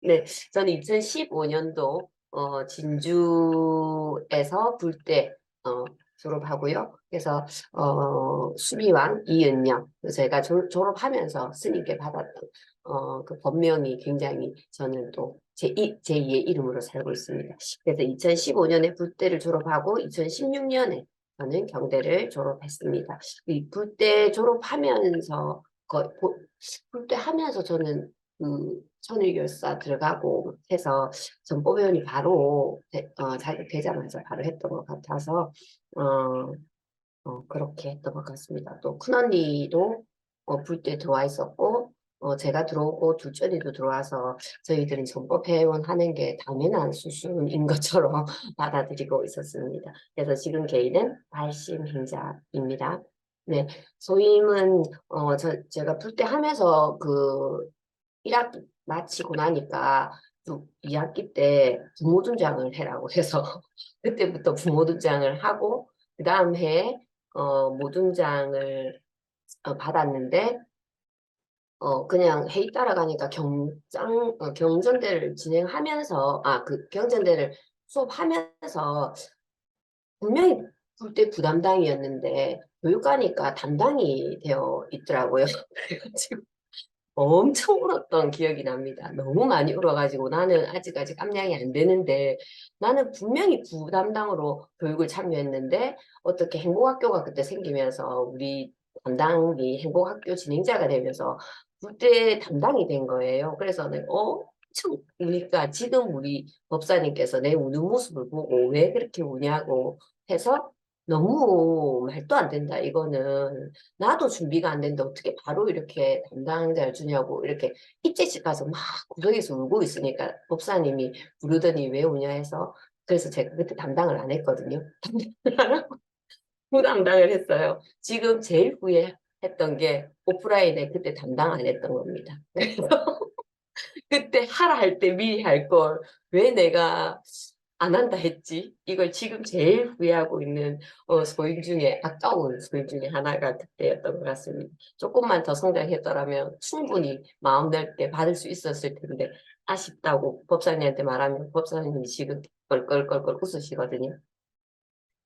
네, 저는 2015년도 진주에서 불대 졸업하고요. 그래서 수미왕 이은영 제가 졸업하면서 스님께 받았던 그 법명이 굉장히 저는 또 제2의 이름으로 살고 있습니다. 그래서 2015년에 불대를 졸업하고 2016년에 저는 경대를 졸업했습니다. 이 불대 졸업하면서 불대 하면서 저는 천일결사 들어가고 해서 전법위원이 바로 자격되자마자 바로 했던 것 같아서 어, 그렇게 했던 것 같습니다. 또 큰언니도 불때 들어와 있었고 제가 들어오고 둘째 언니도 들어와서 저희들은 전법회원 하는 게 당연한 수순인 것처럼 받아들이고 있었습니다. 그래서 지금 개인은 발심행자입니다. 네, 소임은 제가 불때 하면서 그 1학기 마치고 나니까 2학기 때 부모등장을 해라고 해서 그때부터 부모등장을 하고 그 다음 해에 모등장을 받았는데 그냥 회의 따라가니까 경전대를 진행하면서 그 경전대를 수업하면서 분명히 그때 부담당이었는데 교육가니까 담당이 되어 있더라고요. 그래가지고 엄청 울었던 기억이 납니다. 너무 많이 울어가지고 나는 아직 감량이 안 되는데 나는 분명히 부담당으로 교육을 참여했는데 어떻게 행복학교가 그때 생기면서 우리 담당이 행복학교 진행자가 되면서 그때 담당이 된 거예요. 그래서 내가 엄청 우니까 지금 우리 법사님께서 내 우는 모습을 보고 왜 그렇게 우냐고 해서 너무 말도 안 된다. 이거는 나도 준비가 안 됐는데 어떻게 바로 이렇게 담당자를 주냐고 이렇게 입제식 가서 막 구석에서 울고 있으니까 법사님이 부르더니 왜 우냐 해서 그래서 제가 그때 담당을 안 했거든요. 담당을 안 하고 부담당을 했어요. 지금 제일 후회했던 게 오프라인에 그때 담당 안 했던 겁니다. 그때 하라 할 때 미리 할 걸 왜 내가 안 한다 했지? 이걸 지금 제일 후회하고 있는 소임 중에 아까운 소임 중에 하나가 그때였던 것 같습니다. 조금만 더 성장했더라면 충분히 마음 넓게 받을 수 있었을 텐데 아쉽다고 법사님한테 말하면 법사님이 지금 껄껄껄껄 웃으시거든요.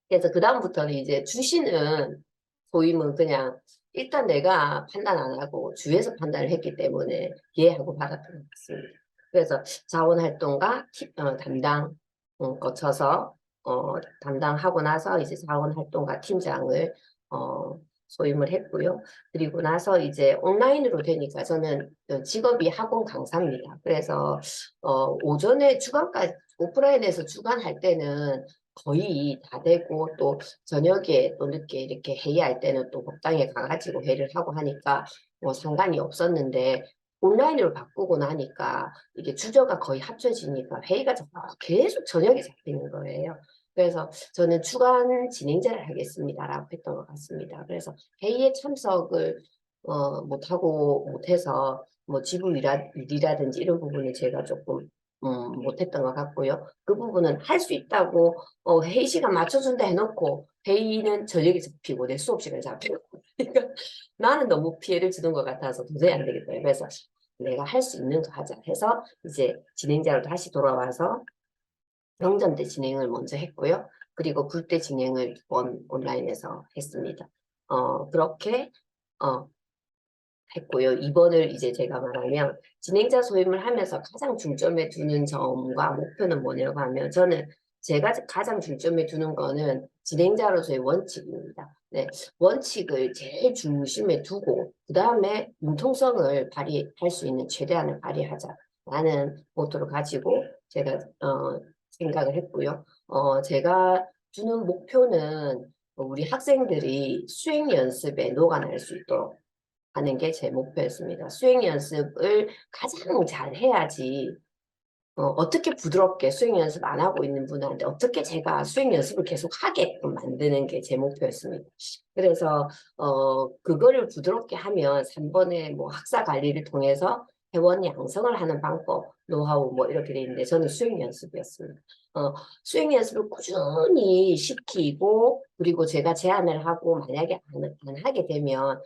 그래서 그다음부터는 이제 주시는 소임은 그냥 일단 내가 판단 안 하고 주에서 판단을 했기 때문에 이해하고 받았던 것 같습니다. 그래서 자원활동가 담당 거쳐서 담당하고 나서 이제 자원활동가 팀장을 소임을 했고요. 그리고 나서 이제 온라인으로 되니까 저는 직업이 학원 강사입니다. 그래서 오전에 주간까지 오프라인에서 주간 할 때는 거의 다 되고 또 저녁에 또 늦게 이렇게 회의할 때는 또 법당에 가가지고 회의를 하고 하니까 뭐 상관이 없었는데 온라인으로 바꾸고 나니까 이게 주저가 거의 합쳐지니까 회의가 계속 저녁에 잡히는 거예요. 그래서 저는 주간 진행자를 하겠습니다라고 했던 것 같습니다. 그래서 회의에 참석을 못해서 뭐 지부 일이라든지 이런 부분은 제가 조금 못했던 것 같고요. 그 부분은 할 수 있다고 회의 시간 맞춰준다 해놓고 회의는 저녁에 잡히고 내 수업 시간에 잡히고 그러니까 나는 너무 피해를 주는 것 같아서 도저히 안 되겠다. 그래서 내가 할 수 있는 거 하자 해서 이제 진행자로 다시 돌아와서 경전 때 진행을 먼저 했고요. 그리고 불 때 진행을 온라인에서 했습니다. 그렇게 어, 했고요. 이번을 이제 제가 말하면 진행자 소임을 하면서 가장 중점에 두는 점과 목표는 뭐냐고 하면 저는 제가 가장 중점에 두는 거는 진행자로서의 원칙입니다. 네, 원칙을 제일 중심에 두고 그 다음에 융통성을 발휘할 수 있는 최대한을 발휘하자라는 모토를 가지고 제가 생각을 했고요. 제가 두는 목표는 우리 학생들이 수행 연습에 녹아날 수 있도록 하는 게 제 목표였습니다. 수행 연습을 가장 잘 해야지 어떻게 부드럽게 수행 연습 안 하고 있는 분한테 어떻게 제가 수행 연습을 계속 하게끔 만드는 게 제 목표였습니다. 그래서 그거를 부드럽게 하면 3번의 뭐 학사 관리를 통해서 회원 양성을 하는 방법, 노하우 뭐 이렇게 돼 있는데 저는 수행 연습이었습니다. 수행 연습을 꾸준히 시키고 그리고 제가 제안을 하고 만약에 안 하게 되면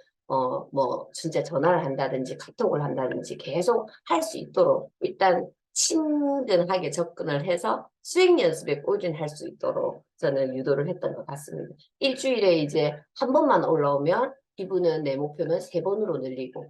뭐 진짜 전화를 한다든지 카톡을 한다든지 계속 할 수 있도록 일단 친근하게 접근을 해서 수행 연습에 꾸준히 할 수 있도록 저는 유도를 했던 것 같습니다. 일주일에 이제 한 번만 올라오면 이분은 내 목표는 3번으로 늘리고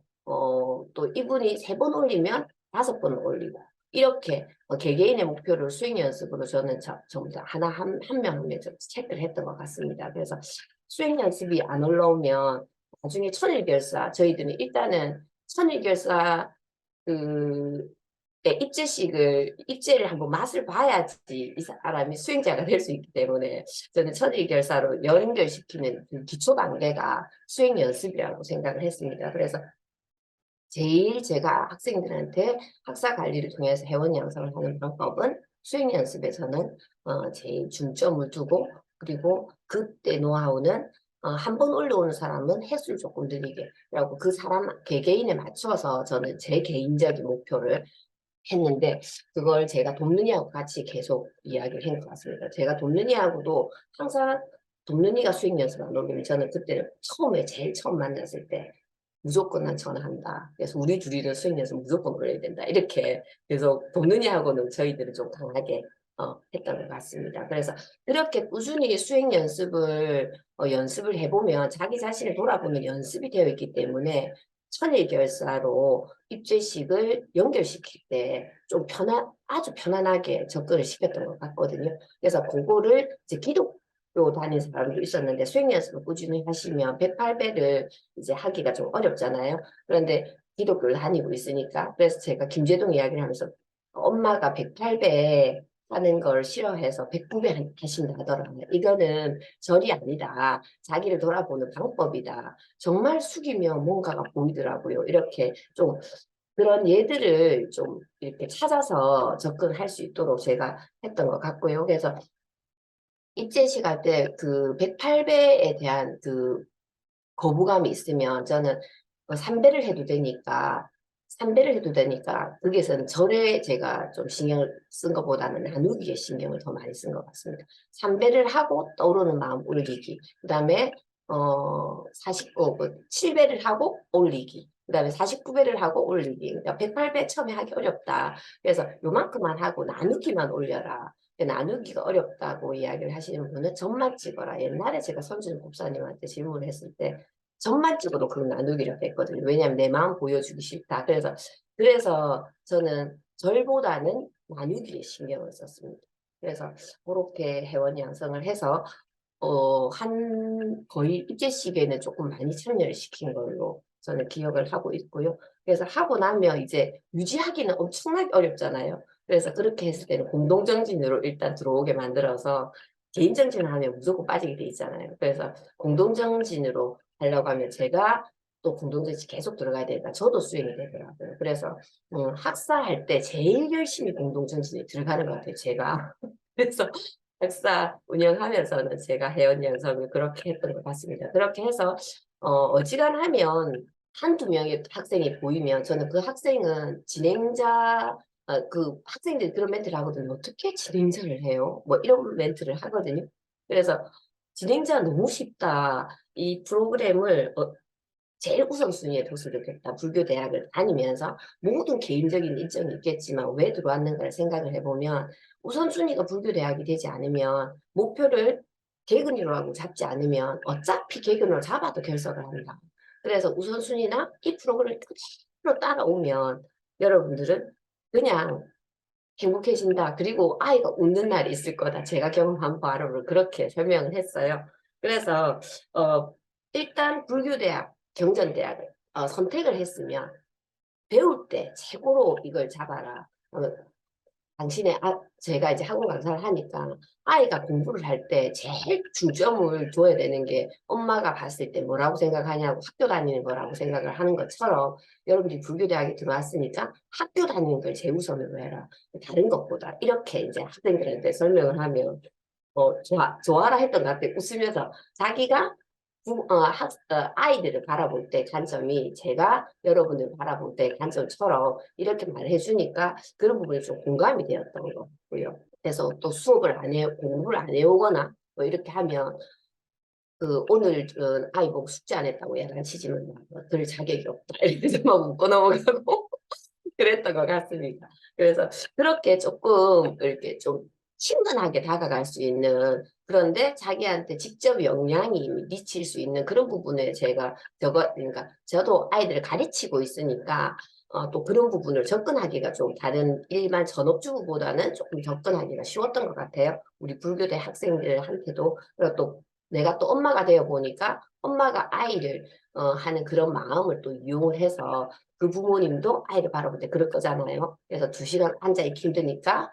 또 이분이 3번 올리면 5번 올리고 이렇게 개개인의 목표를 수행 연습으로 저는 전부 다 하나 한 명 한 명 체크를 했던 것 같습니다. 그래서 수행 연습이 안 올라오면 나중에 천일결사 저희들은 일단은 천일결사 그 입제를 한번 맛을 봐야지 이 사람이 수행자가 될 수 있기 때문에 저는 천일결사로 연결시키는 그 기초 단계가 수행 연습이라고 생각을 했습니다. 그래서 제일 제가 학생들한테 학사 관리를 통해서 회원 양성을 하는 방법은 수행 연습에서는 제일 중점을 두고 그리고 그때 노하우는 한 번 올라오는 사람은 횟수를 조금 늘리게 라고 그 사람 개개인에 맞춰서 저는 제 개인적인 목표를 했는데 그걸 제가 돕는이하고 같이 계속 이야기를 한 것 같습니다. 제가 돕는이하고도 항상 돕는이가 수행 연습 안 오면 저는 그때는 처음에 제일 처음 만났을 때 무조건 난 전화한다. 그래서 우리 둘이는 수행 연습 무조건 올려야 된다. 이렇게 그래서 돕는이하고는 저희들은 좀 강하게 했던 것 같습니다. 그래서 그렇게 꾸준히 수행 연습을 해보면 자기 자신을 돌아보면 연습이 되어 있기 때문에 천일결사로 입제식을 연결시킬 때 좀 아주 편안하게 접근을 시켰던 것 같거든요. 그래서 그거를 이제 기독교 다닌 사람도 있었는데 수행 연습을 꾸준히 하시면 108배를 이제 하기가 좀 어렵잖아요. 그런데 기독교를 다니고 있으니까 그래서 제가 김재동 이야기를 하면서 엄마가 108배 하는 걸 싫어해서 109배 하신다 하더라고요. 이거는 절이 아니다. 자기를 돌아보는 방법이다. 정말 숙이면 뭔가가 보이더라고요. 이렇게 좀 그런 예들을 좀 이렇게 찾아서 접근할 수 있도록 제가 했던 것 같고요. 그래서 입제식 할 때 그 108배에 대한 그 거부감이 있으면 저는 3배를 해도 되니까 3배를 해도 되니까 거기에서는 절에 제가 좀 신경을 쓴 것보다는 나누기에 신경을 더 많이 쓴 것 같습니다. 3배를 하고 떠오르는 마음 올리기 그 다음에 7배를 하고 올리기 그 다음에 49배를 하고 올리기 그러니까 108배 처음에 하기 어렵다. 그래서 요만큼만 하고 나누기만 올려라. 나누기가 어렵다고 이야기를 하시는 분은 점만 찍어라. 옛날에 제가 선준 목사님한테 질문을 했을 때 점만 찍어도 그건 나누기라고 했거든요. 왜냐하면 내 마음 보여주기 싫다. 그래서 저는 절보다는 나누기에 신경을 썼습니다. 그래서 그렇게 회원 양성을 해서 한 거의 입제식에는 조금 많이 참여를 시킨 걸로 저는 기억을 하고 있고요. 그래서 하고 나면 이제 유지하기는 엄청나게 어렵잖아요. 그래서 그렇게 했을 때는 공동정진으로 일단 들어오게 만들어서 개인정진을 하면 무조건 빠지게 돼 있잖아요. 그래서 공동정진으로 하려고 하면 제가 또 공동정진 계속 들어가야 되니까 저도 수행이 되더라고요. 그래서 학사할 때 제일 열심히 공동정진에 들어가는 것 같아요. 제가. 그래서 학사 운영하면서는 제가 회원 양성을 그렇게 했던 것 같습니다. 그렇게 해서 어지간하면 한두 명의 학생이 보이면 저는 그 학생은 진행자 그 학생들이 그런 멘트를 하거든요. 어떻게 진행자를 해요? 뭐 이런 멘트를 하거든요. 그래서 진행자 너무 쉽다. 이 프로그램을 제일 우선순위에 뒀으면 좋겠다. 불교 대학을 다니면서 모든 개인적인 일정이 있겠지만 왜 들어왔는가를 생각을 해보면 우선순위가 불교 대학이 되지 않으면 목표를 개근으로 하고 잡지 않으면 어차피 개근으로 잡아도 결석을 한다. 그래서 우선순위나 이 프로그램을 그대로 따라오면 여러분들은 그냥 행복해진다. 그리고 아이가 웃는 날이 있을 거다. 제가 경험한 바로를 그렇게 설명을 했어요. 그래서 일단 불교대학, 경전대학을 선택을 했으면 배울 때 최고로 이걸 잡아라. 제가 이제 학원 강사를 하니까 아이가 공부를 할 때 제일 중점을 둬야 되는 게 엄마가 봤을 때 뭐라고 생각하냐고 학교 다니는 거라고 생각을 하는 것처럼 여러분이 불교대학에 들어왔으니까 학교 다니는 걸 제우선으로 해라. 다른 것보다 이렇게 이제 학생들한테 설명을 하면 좋아라 했던 것 같아요. 웃으면서 자기가 아이들을 바라볼 때 관점이 제가 여러분을 바라볼 때 관점처럼 이렇게 말해주니까 그런 부분이 좀 공감이 되었던 것 같고요. 그래서 또 공부를 안 해오거나 뭐 이렇게 하면 오늘 아이 보고 숙제 안 했다고 야단치지만 들 자격이 없다. 이렇게 막 웃고 넘어가고 그랬던 것 같습니다. 그래서 그렇게 조금 이렇게 좀 친근하게 다가갈 수 있는 그런데 자기한테 직접 영향이 미칠 수 있는 그런 부분에 제가 그러니까 저도 아이들을 가르치고 있으니까 또 그런 부분을 접근하기가 좀 다른 일반 전업주부보다는 조금 접근하기가 쉬웠던 것 같아요. 우리 불교대 학생들한테도 그리고 또 내가 또 엄마가 되어 보니까 엄마가 아이를 하는 그런 마음을 또 이용을 해서 그 부모님도 아이를 바라볼 때 그럴 거잖아요. 그래서 2시간 앉아있기 힘드니까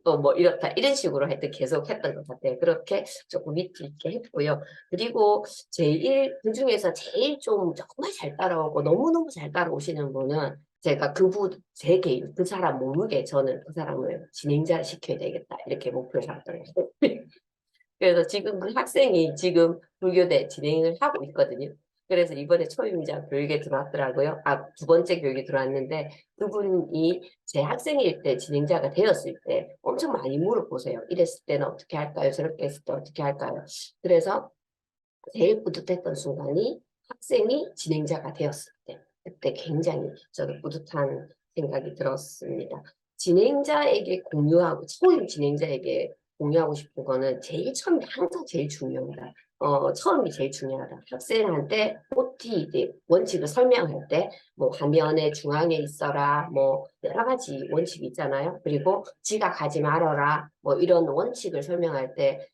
뭐 이렇다 이런 식으로 하여튼 계속 했던 것 같아요. 그렇게 조금 위트 있게 했고요. 그리고 제일 그중에서 제일 좀 정말 잘 따라오고 너무너무 잘 따라오시는 분은 제가 제 개인 그 사람 모르게 저는 그 사람을 진행자를 시켜야 되겠다 이렇게 목표를 잡았던 거예요. 그래서 지금 그 학생이 지금 불교대 진행을 하고 있거든요. 그래서 이번에 초임자 교육에 들어왔더라고요. 2번째 교육에 들어왔는데 그분이 제 학생일 때 진행자가 되었을 때 엄청 많이 물어보세요. 이랬을 때는 어떻게 할까요? 저렇게 했을 때 어떻게 할까요? 그래서 제일 뿌듯했던 순간이 학생이 진행자가 되었을 때 그때 굉장히 저도 뿌듯한 생각이 들었습니다. 진행자에게 공유하고 초임 진행자에게 공유하고 싶은 거는 제일 처음이 항상 제일 중요합니다. 처음이 제일 중요하다. 학생한테 OT 이제 원칙을 설명할 때 뭐 화면의 중앙에 있어라 뭐 여러 가지 원칙이 있잖아요. 그리고 지각하지 말아라 뭐 이런 원칙을 설명할 때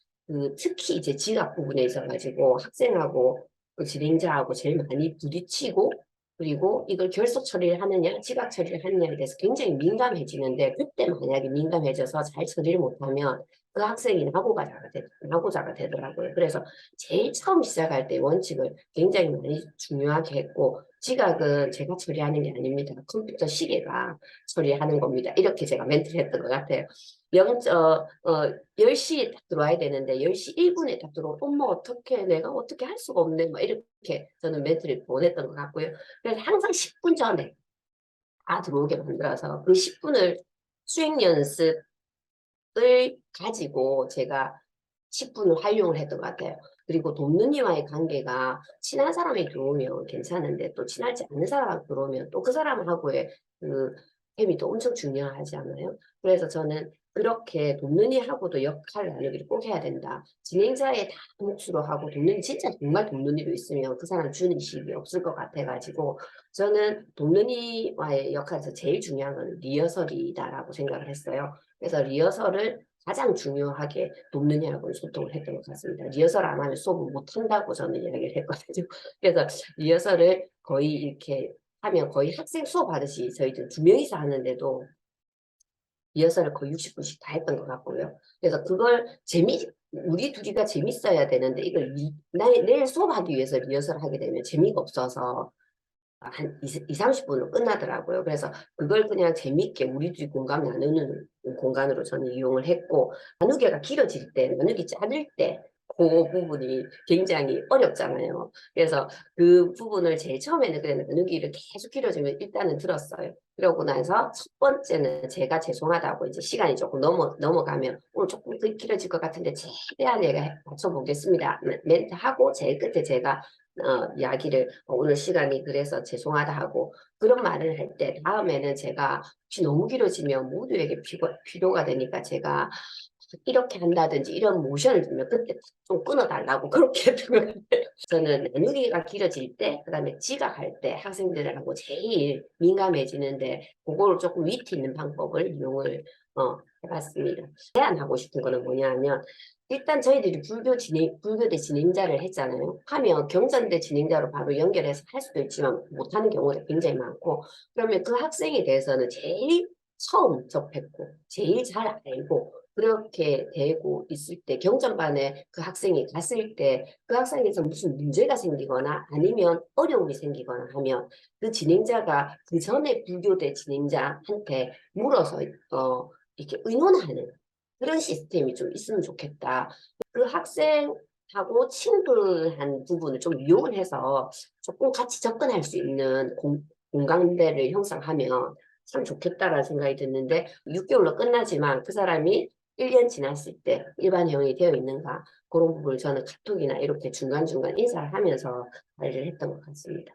특히 이제 지각 부분에 있어가지고 학생하고 그 진행자하고 제일 많이 부딪히고 그리고 이걸 결석 처리를 하느냐 지각 처리를 하느냐에 대해서 굉장히 민감해지는데 그때 만약에 민감해져서 잘 처리를 못하면 그 학생이 낙오자가 되더라고요. 그래서 제일 처음 시작할 때 원칙을 굉장히 많이 중요하게 했고 지각은 제가 처리하는 게 아닙니다. 컴퓨터 시계가 처리하는 겁니다. 이렇게 제가 멘트를 했던 것 같아요. 10시에 딱 들어와야 되는데 10시 1분에 딱 들어오면 엄마 어떻게 내가 어떻게 할 수가 없네 막 이렇게 저는 멘트를 보냈던 것 같고요. 그래서 항상 10분 전에 다 들어오게 만들어서 그 10분을 수행 연습을 가지고 제가 10분을 활용을 했던 것 같아요. 그리고 돕는이와의 관계가 친한 사람이 들어오면 괜찮은데 또 친하지 않은 사람이 들어오면 또 그 사람하고의 그 케미도 엄청 중요하지 않아요? 그래서 저는 그렇게 돕는이하고도 역할 나누기를 꼭 해야 된다. 진행자의 다 몫으로 하고 돕는이 진짜 정말 돕는이로 있으면 그 사람 주는 식이 없을 것 같아가지고 저는 돕는이와의 역할에서 제일 중요한 건 리허설이다라고 생각을 했어요. 그래서 리허설을 가장 중요하게 돕느냐고 소통을 했던 것 같습니다. 리허설 안 하면 수업을 못 한다고 저는 이야기를 했거든요. 그래서 리허설을 거의 이렇게 하면 거의 학생 수업 하듯이 저희들 2명이서 하는데도 리허설을 거의 60분씩 다 했던 것 같고요. 그래서 그걸 우리 둘이가 재밌어야 되는데 이걸 내일 수업하기 위해서 리허설을 하게 되면 재미가 없어서 한 30분으로 끝나더라고요. 그래서 그걸 그냥 재밌게 우리들이 공감 나누는 공간으로 저는 이용을 했고, 나누기가 길어질 때, 나누기 짧을 때, 그 부분이 굉장히 어렵잖아요. 그래서 그 부분을 제일 처음에는 그냥 나누기를 계속 길어지면 일단은 들었어요. 그러고 나서 첫 번째는 제가 죄송하다고 이제 시간이 조금 넘어가면 오늘 조금 더 길어질 것 같은데 최대한 내가 맞춰보겠습니다. 멘트하고 제일 끝에 제가 이야기를 오늘 시간이 그래서 죄송하다 하고 그런 말을 할 때 다음에는 제가 혹시 너무 길어지면 모두에게 필요가 되니까 제가 이렇게 한다든지 이런 모션을 주면 그때 좀 끊어달라고 그렇게 했던 것 같아요. 저는 나누기가 길어질 때 그다음에 지각할 때 학생들하고 제일 민감해지는데 그거를 조금 위트 있는 방법을 이용을 해봤습니다. 제안하고 싶은 거는 뭐냐 하면 일단 저희들이 불교대 진행자를 했잖아요. 하면 경전대 진행자로 바로 연결해서 할 수도 있지만 못하는 경우가 굉장히 많고 그러면 그 학생에 대해서는 제일 처음 접했고 제일 잘 알고 그렇게 되고 있을 때 경전반에 그 학생이 갔을 때 그 학생에서 무슨 문제가 생기거나 아니면 어려움이 생기거나 하면 그 진행자가 그 전에 불교대 진행자한테 물어서 이렇게 의논하는 그런 시스템이 좀 있으면 좋겠다. 그 학생하고 친근한 부분을 좀 이용을 해서 조금 같이 접근할 수 있는 공간대를 형성하면 참 좋겠다라는 생각이 드는데 6개월로 끝나지만 그 사람이 1년 지났을 때 일반형이 되어 있는가 그런 부분을 저는 카톡이나 이렇게 중간중간 인사를 하면서 관리를 했던 것 같습니다.